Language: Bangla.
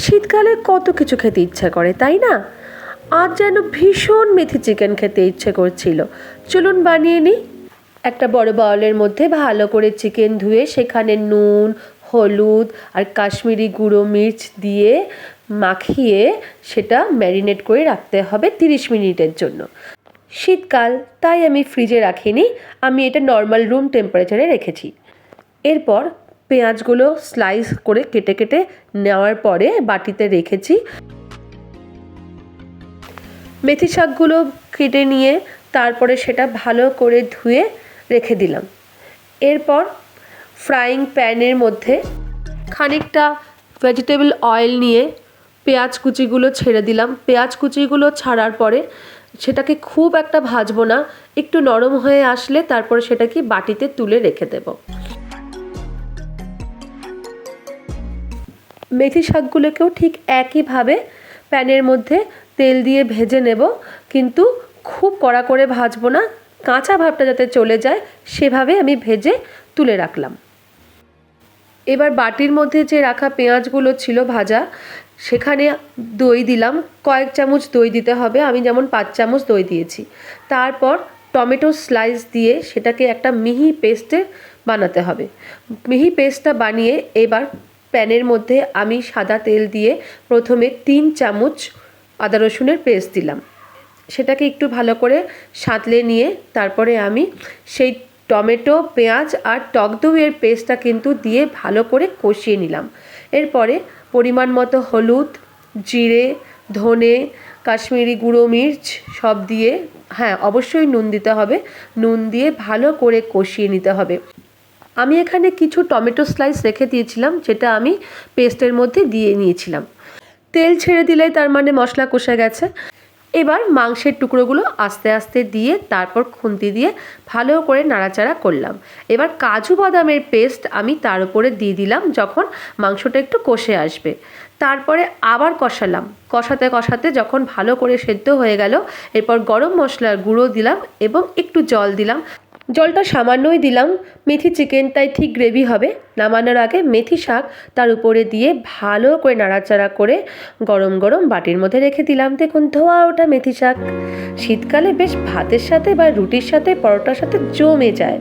শীতকালে কত কিছু খেতে ইচ্ছা করে, তাই না? আজ যেন ভীষণ মেথি চিকেন খেতে ইচ্ছে করছিল। চলুন বানিয়ে নিই। একটা বড় বাউলের মধ্যে ভালো করে চিকেন ধুয়ে সেখানে নুন, হলুদ আর কাশ্মীরি গুঁড়ো মির্চ দিয়ে মাখিয়ে সেটা ম্যারিনেট করে রাখতে হবে 30 মিনিটের জন্য। শীতকাল, তাই আমি ফ্রিজে রাখিনি, আমি এটা নর্মাল রুম টেম্পারেচারে রেখেছি। এরপর পেঁয়াজগুলো স্লাইস করে কেটে কেটে নেওয়ার পরে বাটিতে রেখেছি। মেথি শাকগুলো কেটে নিয়ে তারপরে সেটা ভালো করে ধুয়ে রেখে দিলাম। এরপর ফ্রাইং প্যানের মধ্যে খানিকটা ভেজিটেবল অয়েল নিয়ে পেঁয়াজ কুচিগুলো ছেড়ে দিলাম। পেঁয়াজ কুচিগুলো ছাড়ার পরে সেটাকে খুব একটা ভাজবো না, একটু নরম হয়ে আসলে তারপরে সেটাকে বাটিতে তুলে রেখে দেব। মেথি শাকগুলোকেও ঠিক একইভাবে প্যানের মধ্যে তেল দিয়ে ভেজে নেব, কিন্তু খুব কড়া করে ভাজবো না, কাঁচা ভাবটা যাতে চলে যায় সেভাবে আমি ভেজে তুলে রাখলাম। এবার বাটির মধ্যে যে রাখা পেঁয়াজগুলো ছিল ভাজা, সেখানে দই দিলাম। কয়েক চামচ দই দিতে হবে, আমি যেমন 5 চামচ দই দিয়েছি। তারপর টমেটো স্লাইস দিয়ে সেটাকে একটা মিহি পেস্টে বানাতে হবে। মিহি পেস্টটা বানিয়ে এবার প্যানের মধ্যে আমি সাদা তেল দিয়ে প্রথমে 3 চামচ আদা রসুনের পেস্ট দিলাম। সেটাকে একটু ভালো করে সাঁতলে নিয়ে তারপরে আমি সেই টমেটো, পেঁয়াজ আর টক দইয়ের পেস্টটা কিন্তু দিয়ে ভালো করে কষিয়ে নিলাম। এরপরে পরিমাণ মতো হলুদ, জিরে, ধনে, কাশ্মীরি গুঁড়ো মির্চ সব দিয়ে, হ্যাঁ অবশ্যই নুন দিতে হবে, নুন দিয়ে ভালো করে কষিয়ে নিতে হবে। আমি এখানে কিছু টমেটো স্লাইস রেখে দিয়েছিলাম, যেটা আমি পেস্টের মধ্যে দিয়ে নিয়েছিলাম। তেল ছেড়ে দিলেই তার মানে মশলা কষে গেছে। এবার মাংসের টুকরোগুলো আস্তে আস্তে দিয়ে তারপর খুন্তি দিয়ে ভালো করে নাড়াচাড়া করলাম। এবার কাজু বাদামের পেস্ট আমি তার উপরে দিয়ে দিলাম যখন মাংসটা একটু কষে আসবে। তারপরে আবার কষালাম, কষাতে কষাতে যখন ভালো করে সেদ্ধ হয়ে গেল, এরপর গরম মশলার গুঁড়ো দিলাম এবং একটু জল দিলাম। জলটা সামান্যই দিলাম, মেথি চিকেন তাই ঠিক গ্রেভি হবে। নামানোর আগে মেথি শাক তার উপরে দিয়ে ভালো করে নাড়াচাড়া করে গরম গরম বাটির মধ্যে রেখে দিলাম। দেখুন ধোয়া ওঠা মেথি শাক শীতকালে বেশ ভাতের সাথে বা রুটির সাথে, পরোটার সাথে জমে যায়।